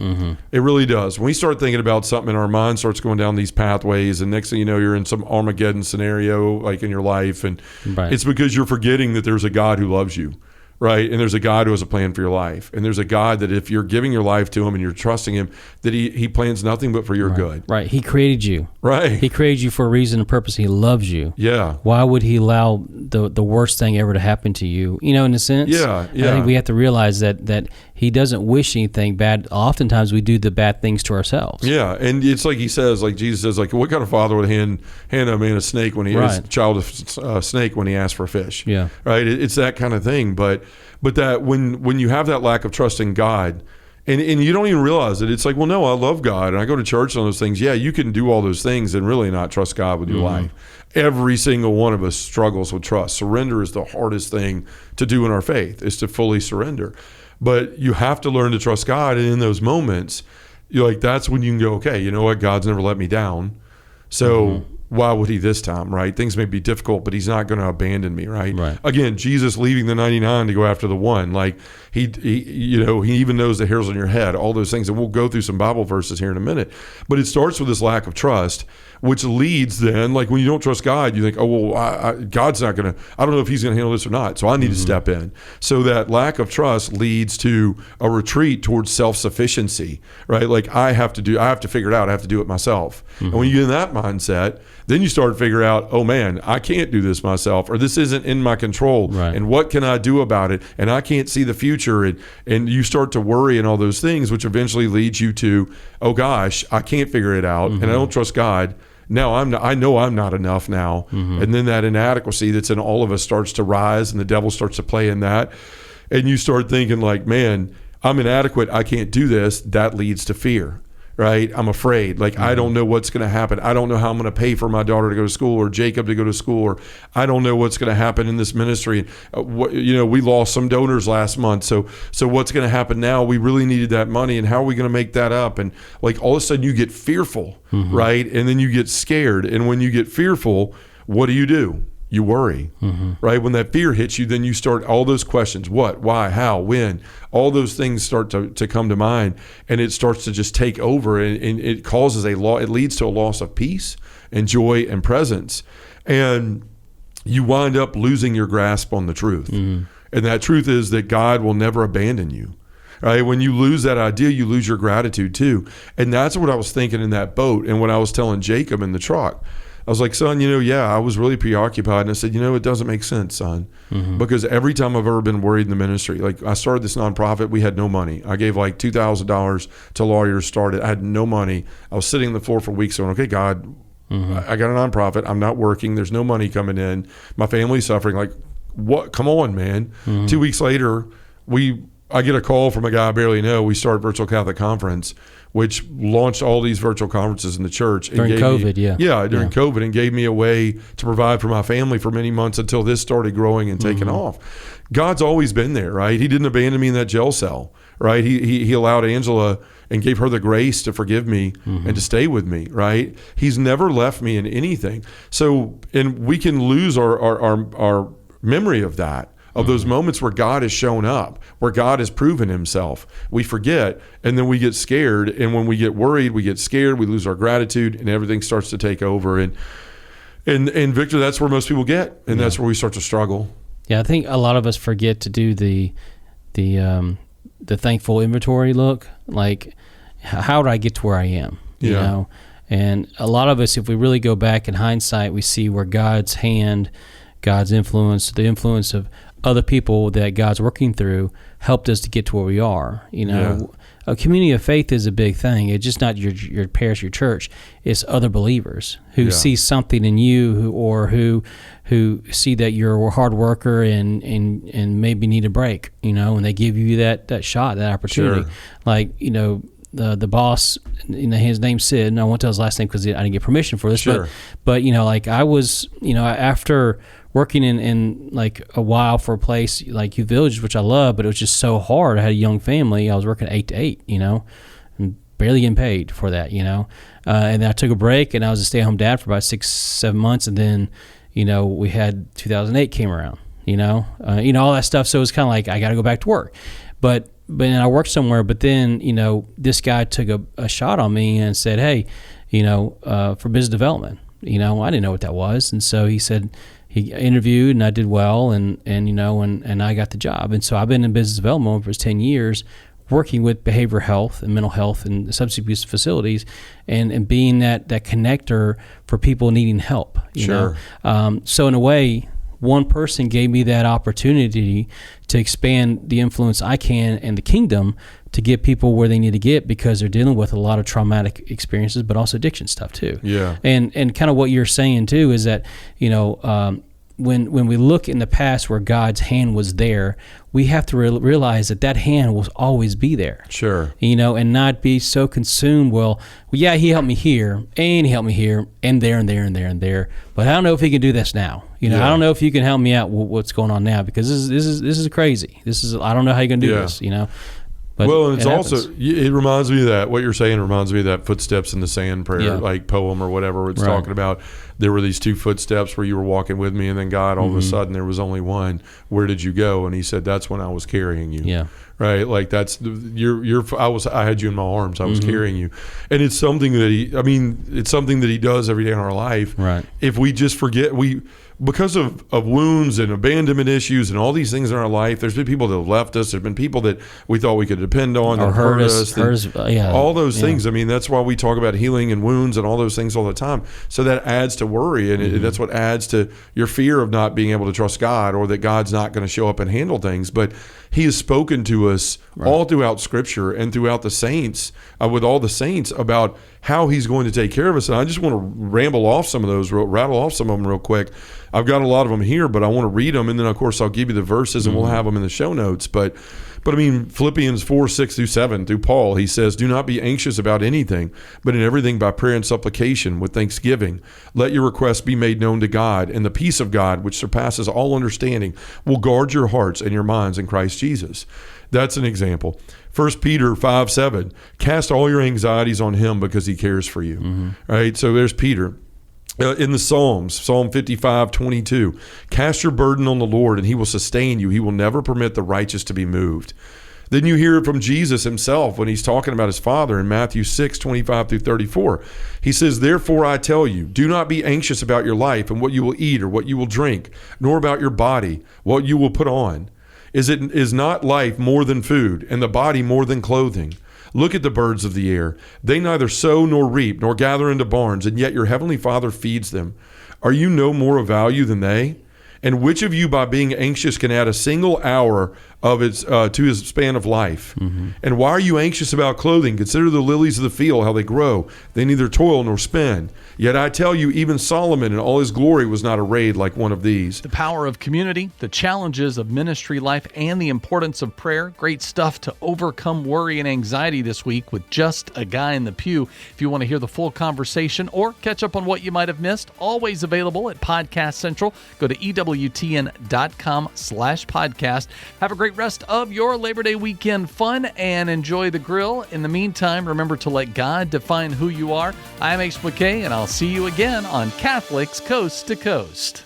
It really does. When we start thinking about something and our mind starts going down these pathways, and next thing you know, you're in some Armageddon scenario, like in your life. And it's because you're forgetting that there's a God who loves you. Right. And there's a God who has a plan for your life. And there's a God that if you're giving your life to him and you're trusting him, that he plans nothing but for your good. Right. He created you. Right. He created you for a reason and purpose. He loves you. Yeah. Why would he allow the worst thing ever to happen to you? In a sense. Yeah. I think we have to realize that he doesn't wish anything bad. Oftentimes we do the bad things to ourselves. Yeah. And it's like he says, like Jesus says, like, what kind of father would hand a man a snake when his child a snake when he asks for a fish? Yeah. Right. It's that kind of thing. But that when you have that lack of trust in God, and you don't even realize it, it's like, well, no, I love God and I go to church and all those things. Yeah, you can do all those things and really not trust God with your life. Every single one of us struggles with trust. Surrender is the hardest thing to do in our faith, is to fully surrender. But you have to learn to trust God. And in those moments, you're like, that's when you can go, okay, you know what? God's never let me down. So why would he this time, right? Things may be difficult, but he's not going to abandon me, right? Again, Jesus leaving the 99 to go after the one. Like, he even knows the hairs on your head, all those things. And we'll go through some Bible verses here in a minute. But it starts with this lack of trust, which leads then, like, when you don't trust God, you think, oh, well, God's not going to, I don't know if he's going to handle this or not, so I need to step in. So that lack of trust leads to a retreat towards self-sufficiency, right? Like, I have to figure it out. I have to do it myself. And when you get in that mindset, then you start to figure out, oh man, I can't do this myself, or this isn't in my control. And what can I do about it? And I can't see the future. And you start to worry and all those things, which eventually leads you to, oh gosh, I can't figure it out. And I don't trust God. Now I know I'm not enough now. And then that inadequacy that's in all of us starts to rise, and the devil starts to play in that. And you start thinking like, man, I'm inadequate. I can't do this. That leads to fear. Right? I'm afraid. Like, I don't know what's going to happen. I don't know how I'm going to pay for my daughter to go to school, or Jacob to go to school, or I don't know what's going to happen in this ministry. We lost some donors last month. So what's going to happen now? We really needed that money, and how are we going to make that up? And like, all of a sudden you get fearful, right? And then you get scared. And when you get fearful, what do? You worry, right? When that fear hits you, then you start all those questions: what, why, how, when. All those things start to come to mind, and it starts to just take over, and it causes it leads to a loss of peace and joy and presence, and you wind up losing your grasp on the truth. And that truth is that God will never abandon you. Right? When you lose that idea, you lose your gratitude too. And that's what I was thinking in that boat, and when I was telling Jacob in the truck. I was like, son, I was really preoccupied. And I said, it doesn't make sense, son. Because every time I've ever been worried in the ministry, like, I started this nonprofit, we had no money. I gave like $2,000 to lawyers, started. I had no money. I was sitting on the floor for weeks going, okay, God, I got a nonprofit. I'm not working. There's no money coming in. My family's suffering. Like, what? Come on, man. 2 weeks later, I get a call from a guy I barely know. We started Virtual Catholic Conference, which launched all these virtual conferences in the church. During COVID, during COVID, and gave me a way to provide for my family for many months until this started growing and taking off. God's always been there, right? He didn't abandon me in that jail cell, right? He allowed Angela and gave her the grace to forgive me and to stay with me, right? He's never left me in anything. So, and we can lose our memory of that, of those moments where God has shown up, where God has proven himself. We forget, and then we get scared. And when we get worried, we get scared, we lose our gratitude, and everything starts to take over. And Victor, that's where most people get, and that's where we start to struggle. Yeah, I think a lot of us forget to do the thankful inventory look. Like, how did I get to where I am? You know? And a lot of us, if we really go back in hindsight, we see where God's hand, God's influence, the influence of other people that God's working through helped us to get to where we are. You know, a community of faith is a big thing. It's just not your parish, your church. It's other believers who see something in you, who see that you're a hard worker and maybe need a break. You know, and they give you that shot, that opportunity. Like, you know, the boss, you know, his name's Sid, and I won't tell his last name because I didn't get permission for this. But you know, like I was, you know, after working in like a while for a place like Youth Village, which I love, but it was just so hard. I had a young family. I was working 8 to 8, you know, and barely getting paid for that, you know. And then I took a break, and I was a stay-at-home dad for about 6-7 months, and then, you know, we had 2008 came around, you know, all that stuff. So it was kind of like I got to go back to work, but then I worked somewhere. But then, you know, this guy took a shot on me and said, hey, you know, for business development, you know, I didn't know what that was, and so he said. He interviewed, and I did well, and you know, and I got the job. And so I've been in business development for 10 years, working with behavioral health and mental health and substance abuse facilities, and being that connector for people needing help. You know? So in a way, one person gave me that opportunity to expand the influence I can in the kingdom to get people where they need to get, because they're dealing with a lot of traumatic experiences, but also addiction stuff too. And kind of what you're saying too is that, you know, when we look in the past where God's hand was there, we have to realize that hand will always be there. You know, and not be so consumed. Well, yeah, he helped me here, and he helped me here, and there, and there, and there, and there. But I don't know if he can do this now. You know, I don't know if you can help me out with what's going on now, because this is crazy. I don't know how you're gonna do this. You know. But and it's also, it reminds me of that, what you're saying reminds me of that footsteps in the sand prayer, like poem or whatever it's talking about. There were these two footsteps where you were walking with me, and then God, all of a sudden, there was only one. Where did you go? And he said, that's when I was carrying you. Right? Like that's, I had you in my arms. I was carrying you. And it's something that it's something that he does every day in our life. If we just forget, because of wounds and abandonment issues and all these things in our life, there's been people that have left us. There's been people that we thought we could depend on that hurt us. All those things. I mean, that's why we talk about healing and wounds and all those things all the time. So that adds to worry, and that's what adds to your fear of not being able to trust God, or that God's not going to show up and handle things. But he has spoken to us all throughout Scripture and throughout the saints, with all the saints, about how he's going to take care of us. And I just want to rattle off some of them real quick. I've got a lot of them here, but I want to read them, and then of course I'll give you the verses, and we'll have them in the show notes. But I mean, Philippians 4:6-7 through Paul, he says, do not be anxious about anything, but in everything by prayer and supplication with thanksgiving, let your requests be made known to God, and the peace of God, which surpasses all understanding, will guard your hearts and your minds in Christ Jesus. That's an example. 1 Peter 5:7, cast all your anxieties on him because he cares for you. Right? So there's Peter. In the Psalms, Psalm 55:22, cast your burden on the Lord and he will sustain you. He will never permit the righteous to be moved. Then you hear it from Jesus himself when he's talking about his Father in Matthew 6:25-34. He says, therefore I tell you, do not be anxious about your life and what you will eat or what you will drink, nor about your body, what you will put on. Is not life more than food, and the body more than clothing? Look at the birds of the air. They neither sow nor reap nor gather into barns, and yet your heavenly Father feeds them. Are you no more of value than they? And which of you, by being anxious, can add a single hour of its to his span of life? And why are you anxious about clothing? Consider the lilies of the field, how they grow. They neither toil nor spin. Yet I tell you, even Solomon in all his glory was not arrayed like one of these. The power of community, the challenges of ministry life, and the importance of prayer. Great stuff to overcome worry and anxiety this week with Just a Guy in the Pew. If you want to hear the full conversation or catch up on what you might have missed, always available at Podcast Central. Go to EWTN.com/podcast. Have a great rest of your Labor Day weekend fun and enjoy the grill. In the meantime, remember to let God define who you are. I'm Ace McKay, and I'll see you again on Catholics Coast to Coast.